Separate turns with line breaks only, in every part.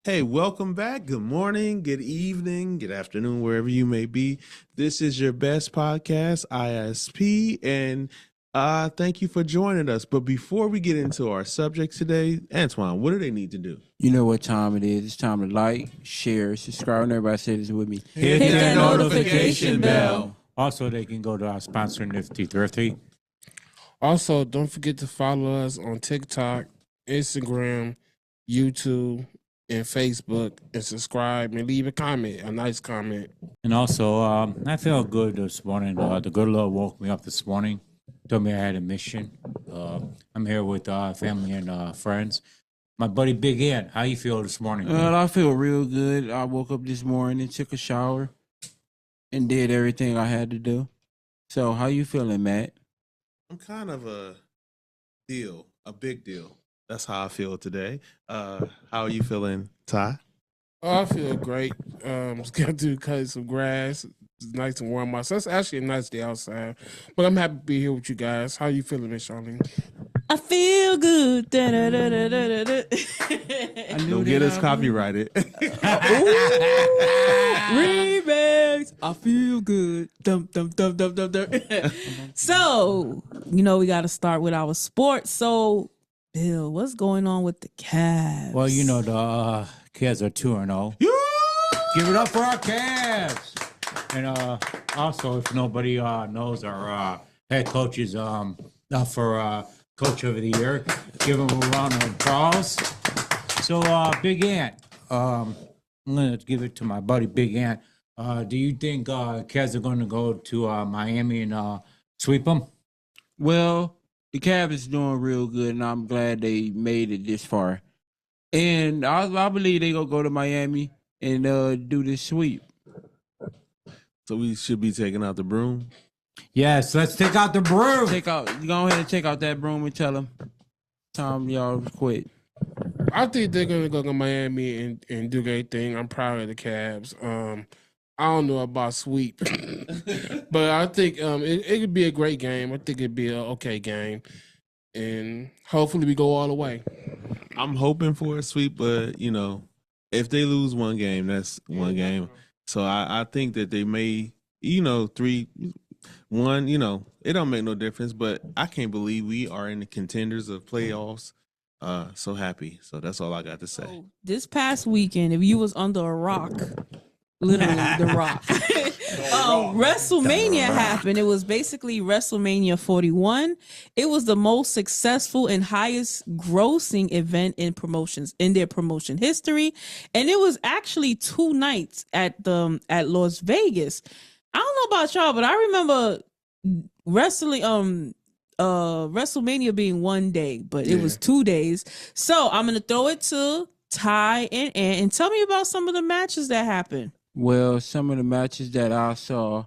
Hey, welcome back. Good morning, good evening, good afternoon, wherever you may be. This is your best podcast, ISP, and thank you for joining us. But before we get into our subject today, Antoine, what do they need to do?
You know what time it is. It's time to like, share, subscribe, and everybody say this with me.
Hit that notification bell.
Also, they can go to our sponsor, Nifty Thrifty.
Also, don't forget to follow us on TikTok, Instagram, YouTube, and Facebook, and subscribe and leave a comment, a nice comment.
And also, I feel good this morning. The good Lord woke me up this morning, told me I had a mission. I'm here with family and friends. My buddy Big Ant, how you feel this morning?
I feel real good. I woke up this morning, took a shower, and did everything I had to do. So, how you feeling, Matt?
I'm kind of a big deal. That's how I feel today. How are you feeling, Ty?
Oh, I feel great. Just got to cut some grass. It's nice and warm outside. It's actually a nice day outside. But I'm happy to be here with you guys. How you feeling, Miss Charlene?
I feel good.
Don't get us copyrighted.
Remix. I feel good. Dum, dum, dum, dum, dum, dum. So, we got to start with our sports. So, Bill, what's going on with the Cavs?
Well, the Cavs are 2-0. Give it up for our Cavs. And also, if nobody knows, our head coach is up for Coach of the Year. Give him a round of applause. So, Big Ant, I'm going to give it to my buddy Big Ant. Do you think Cavs are going to go to Miami and sweep them?
Well, the Cavs is doing real good, and I'm glad they made it this far. And I believe they going to go to Miami and do this sweep.
So we should be taking out the broom?
Yes, let's take out the broom.
Go ahead and take out that broom and tell them, Tom, y'all quit.
I think they're going to go to Miami and do their thing. I'm proud of the Cavs. I don't know about sweep, but I think it could be a great game. I think it'd be an okay game, and hopefully we go all the way.
I'm hoping for a sweep, but if they lose one game, that's one game. So I think that they may, 3-1. It don't make no difference. But I can't believe we are in the contenders of playoffs. So happy. So that's all I got to say.
So, this past weekend, if you was under a rock, literally the rock, WrestleMania happened. It was basically WrestleMania 41. It was the most successful and highest grossing event in their promotion history, and it was actually 2 nights at Las Vegas. I don't know about y'all, but I remember WrestleMania being 1 day, but it was 2 days. So I'm gonna throw it to Ty and tell me about some of the matches that happened.
Well, some of the matches that I saw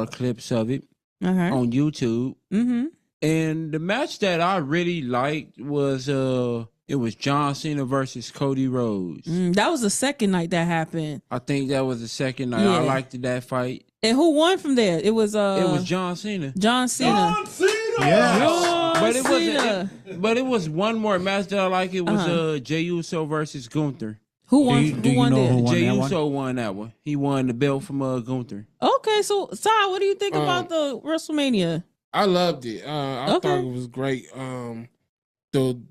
clips of it on YouTube.
Mm-hmm.
And the match that I really liked was it was John Cena versus Cody Rhodes.
That was the second night that happened.
I think that was the second night.
Yeah.
I liked that fight.
And who won from there? It was
John Cena.
John Cena.
Yeah. But it was one more match that I liked. It was Jey Uso versus Gunther.
Who won?
Do you
won
know
there?
who won
Jey
that
Uso won that one. He won the belt from Gunther.
Okay, so Ty, what do you think about the WrestleMania?
I loved it. I thought it was great. The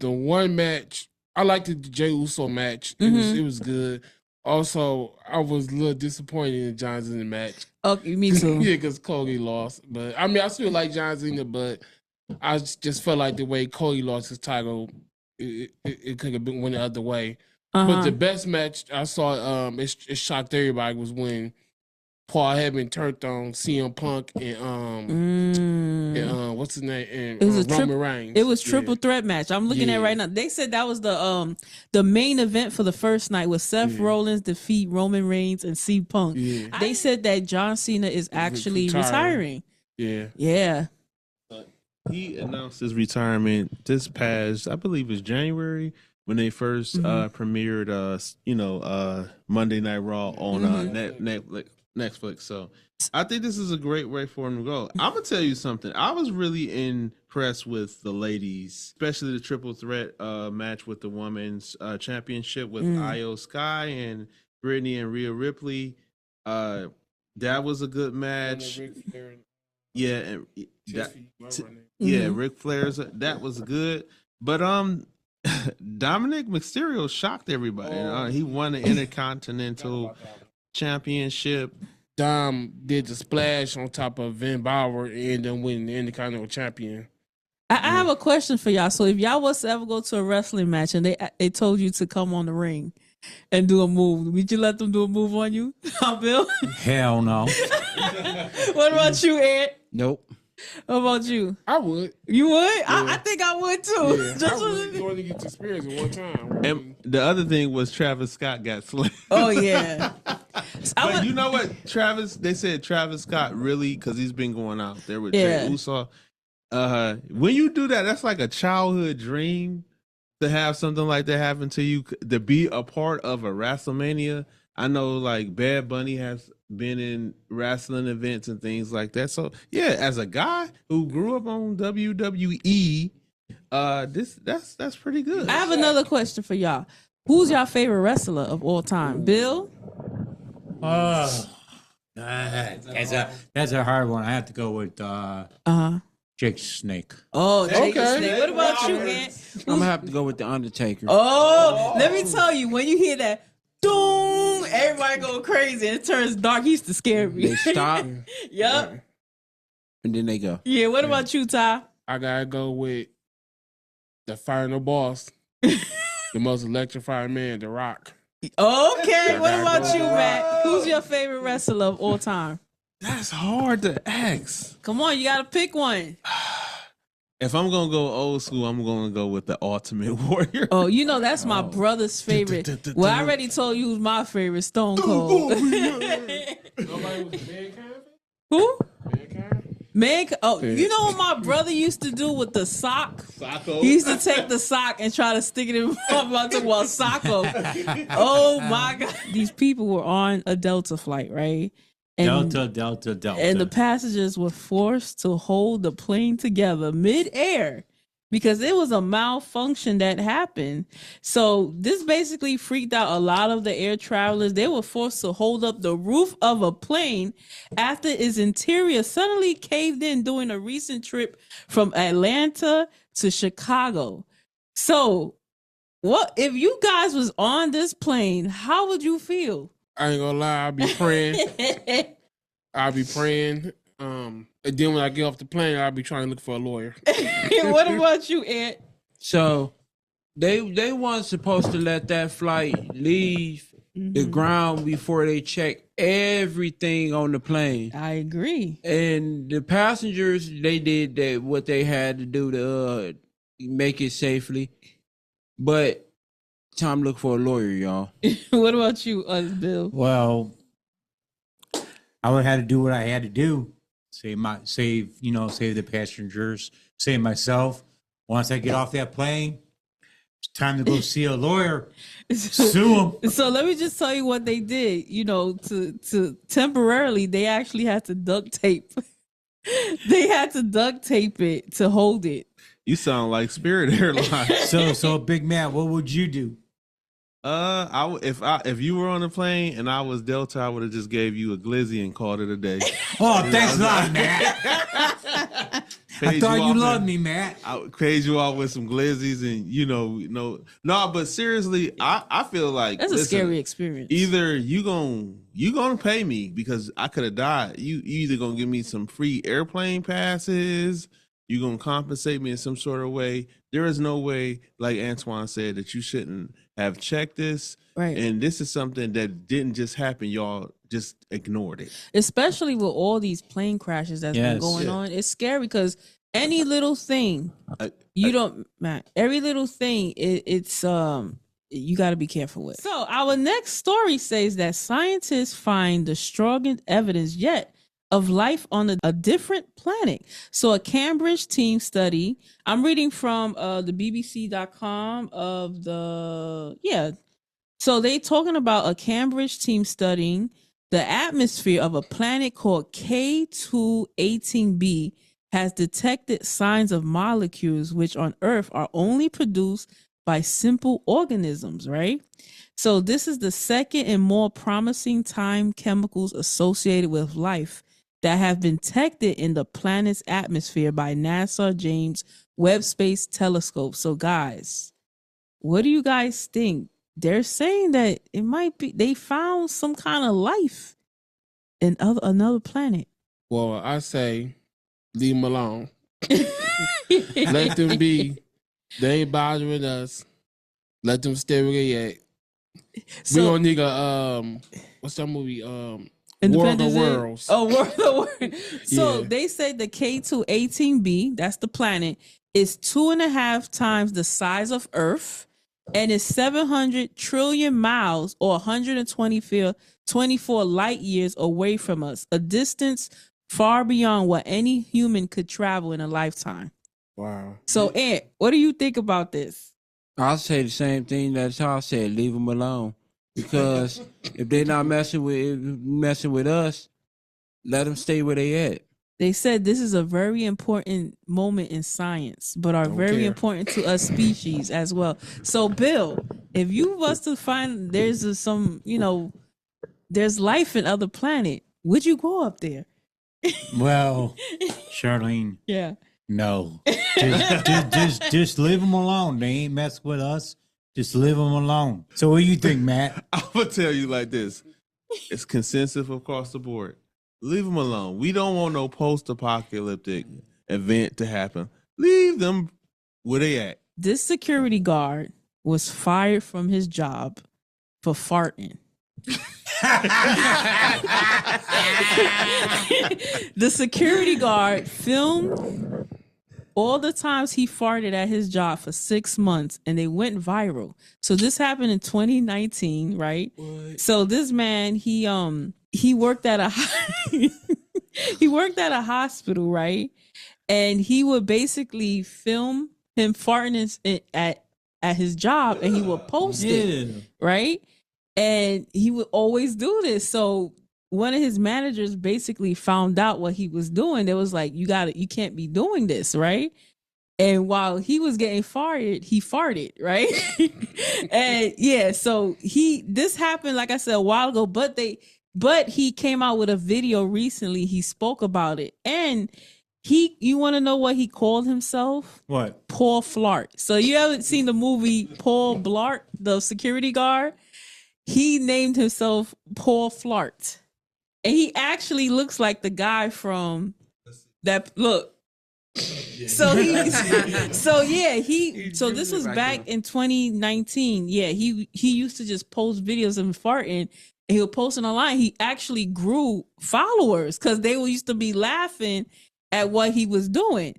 one match, I liked the Jey Uso match. It was good. Also, I was a little disappointed in John Cena match.
Okay, me too.
Yeah, because Cody lost. But I mean, I still like John Cena, but I just felt like the way Cody lost his title, it could have been went the other way. But the best match I saw, it shocked everybody, was when Paul Heyman turned on CM Punk and what's his name? And
It was
Roman Reigns.
It was triple threat match. I'm looking at it right now. They said that was the main event for the first night, was Seth Rollins defeat Roman Reigns and CM Punk.
Yeah.
They said that John Cena is actually retiring.
Yeah.
Yeah.
He announced his retirement this past, I believe, it was January, when they first premiered, Monday Night Raw on Netflix. Netflix. So I think this is a great way for him to go. I'm gonna tell you something. I was really impressed with the ladies, especially the triple threat match with the women's championship with Io Sky and Brittany and Rhea Ripley. That was a good match. Yeah, and Ric Flair's that was good. But Dominic Mysterio shocked everybody. He won the Intercontinental Championship.
Dom did the splash on top of Finn Balor and then winning the Intercontinental Champion.
I have a question for y'all. So if y'all was to ever go to a wrestling match and they told you to come on the ring and do a move, would you let them do a move on you, Bill?
Hell no.
What about you, Ed?
Nope.
What about you?
I would.
You would?
Yeah.
I think I would too.
Yeah,
Just
I would. You only get the experience at one time.
And the other thing was Travis Scott got slammed.
Oh yeah.
But you know what, they said Travis Scott really, because he's been going out there with Jey Uso. When you do that, that's like a childhood dream to have something like that happen to you, to be a part of a WrestleMania. I know like Bad Bunny has been in wrestling events and things like that. So yeah, as a guy who grew up on WWE, that's pretty good.
I have another question for y'all. Who's your favorite wrestler of all time? Bill?
That's a hard one. I have to go with Jake Snake.
Oh, Jake
Okay.
Snake. What about you, Ant?
I'm gonna have to go with the Undertaker.
Oh, let me tell you, when you hear that, doom, everybody go crazy and it turns dark. He used to scare me.
They stop
Yep.
and then they go.
Yeah. What about you, Ty?
I gotta go with the final boss, the most electrifying man, The Rock.
Okay. What about you, Matt? Who's your favorite wrestler of all time?
That's hard to ask.
Come on, you gotta pick one.
If I'm gonna go old school, I'm gonna go with the Ultimate Warrior.
Oh, you know that's my brother's favorite. Well, I already told you who's my favorite, Stone Cold.
Nobody was Mankind?
Who?
Mankind?
You know what my brother used to do with the sock? He used to take the sock and try to stick it in my mouth while Socko. Oh my God. These people were on a Delta flight, right? And,
Delta.
And the passengers were forced to hold the plane together mid-air because it was a malfunction that happened. So this basically freaked out a lot of the air travelers. They were forced to hold up the roof of a plane after its interior suddenly caved in during a recent trip from Atlanta to Chicago. So what if you guys was on this plane, how would you feel?
I ain't gonna lie, I'll be praying. And then when I get off the plane, I'll be trying to look for a lawyer.
What about you, Ed?
So they weren't supposed to let that flight leave the ground before they check everything on the plane.
I agree.
And the passengers, they did what they had to do to make it safely. But time to look for a lawyer, y'all.
What about you, Bill?
Well, I would have to do what I had to do. Save the passengers, save myself. Once I get off that plane, it's time to go see a lawyer. Sue them.
So let me just tell you what they did. You know, to temporarily, they actually had to duct tape. They had to duct tape it to hold it.
You sound like Spirit Airlines.
So Big Matt, what would you do?
If you were on the plane and I was Delta, I would have just gave you a glizzy and called it a day.
Oh, thanks a lot, Matt. I thought you loved me, Matt.
I paid you off with some glizzies and but seriously, I feel like
that's a scary experience.
Either you gonna pay me because I could have died. You either gonna give me some free airplane passes. You gonna compensate me in some sort of way. There is no way, like Antoine said, that you shouldn't have checked this.
Right.
And this is something that didn't just happen. Y'all just ignored it.
Especially with all these plane crashes that's been going on. It's scary because any little thing, every little thing, it's you got to be careful with. So our next story says that scientists find the strongest evidence yet of life on a different planet. So a Cambridge team study, I'm reading from the BBC.com of so they talking about a Cambridge team studying The atmosphere of a planet called K218b has detected signs of molecules which on Earth are only produced by simple organisms, right? So this is the second and more promising time chemicals associated with life that have been detected in the planet's atmosphere by NASA James Webb Space Telescope. So guys, what do you guys think? They're saying that it might be they found some kind of life in another planet.
Well, I say leave them alone. Let them be. They ain't bothering us. Let them stay where they at. We don't need a what's that movie? World of Worlds.
Oh, World of Worlds. So they say the K218b, that's the planet, is 2.5 times the size of Earth and is 700 trillion miles or 124 light years away from us, a distance far beyond what any human could travel in a lifetime.
Wow.
So, Ant, what do you think about this?
I'll say the same thing that Charles said. Leave them alone, because if they're not messing with us, let them stay where they at.
They said this is a very important moment in science, but are very important to us species as well. So, Bill, if you was to find there's there's life in other planet, would you go up there?
Well, Charlene,
Yeah.
no. Just leave them alone. They ain't mess with us. Just leave them alone. So what do you think, Matt?
I'm gonna tell you like this: it's consensus across the board. Leave them alone. We don't want no post-apocalyptic event to happen. Leave them where they at.
This security guard was fired from his job for farting. The security guard filmed all the times he farted at his job for 6 months, and they went viral. So this happened in 2019, right? What? So this man, he worked at a he worked at a hospital, right? And he would basically film him farting at his job, and he would post it, right? And he would always do this. So one of his managers basically found out what he was doing. It was like, you can't be doing this, right? And while he was getting fired, he farted, right? And yeah, so this happened, like I said, a while ago, but he came out with a video recently. He spoke about it. And you want to know what he called himself?
What?
Paul Flart. So you haven't seen the movie Paul Blart, the security guard? He named himself Paul Flart. And he actually looks like the guy from that. Look. So this was back in 2019. Yeah, he used to just post videos of him farting, and he would post it online. He actually grew followers because they used to be laughing at what he was doing.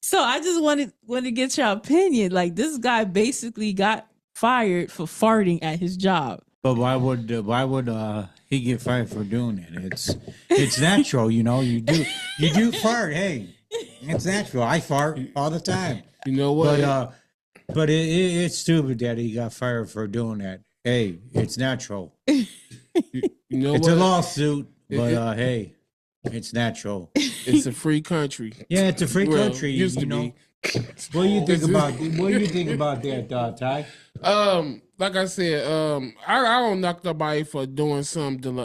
So I just wanted to get your opinion. Like, this guy basically got fired for farting at his job.
But why would he get fired for doing it? It's natural, you know. You do fart. Hey, it's natural. I fart all the time.
You know what?
But it's stupid that he got fired for doing that. Hey, it's natural.
You know
it's
what?
a lawsuit, but hey, it's natural.
It's a free country.
Yeah, it's a free country.
Used to
you know.
be.
What do you think about that, Ty?
Like I said, I don't knock nobody for doing something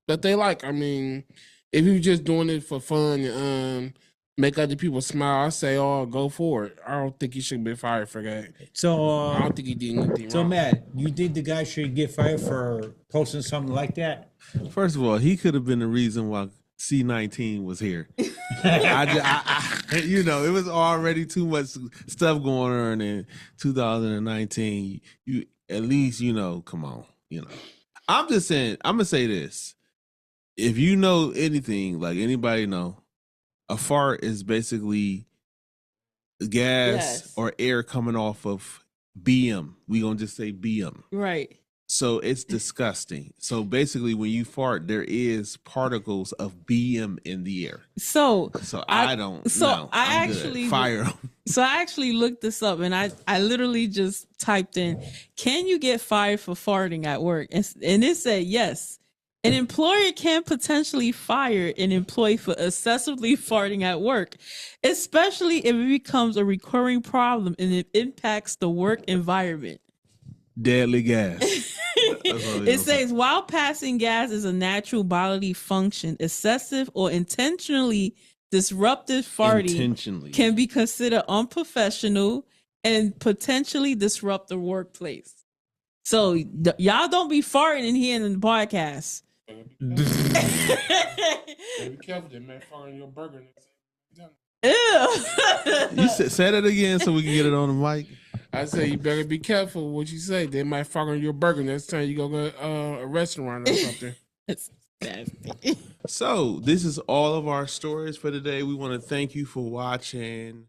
that they like. I mean, if you just doing it for fun, make other people smile, I say, oh, go for it. I don't think he should be fired for that.
So
I don't think he did anything wrong.
So Matt, you think the guy should get fired for posting something like that?
First of all, he could have been the reason why C-19 was here. It was already too much stuff going on in 2019. You at least, come on, I'm just saying, I'm gonna say this. If you know anything, like anybody know, a fart is basically gas or air coming off of BM. We gonna just say BM.
Right.
So it's disgusting. So basically, when you fart, there is particles of BM in the air.
So
I don't.
So
know.
I
I'm
actually
good. Fire them.
So I actually looked this up, and I literally just typed in, "Can you get fired for farting at work?" And it said yes. An employer can potentially fire an employee for excessively farting at work, especially if it becomes a recurring problem and it impacts the work environment.
Deadly gas.
It says while passing gas is a natural bodily function, excessive or intentionally disruptive farting can be considered unprofessional and potentially disrupt the workplace. So y'all don't be farting in here in the podcast.
Be careful, that man farting your burger.
Ew.
You say that again so we can get it on the mic.
I say you better be careful what you say. They might fart on your burger next time you go to a restaurant or something.
It's nasty.
So this is all of our stories for today. We want to thank you for watching.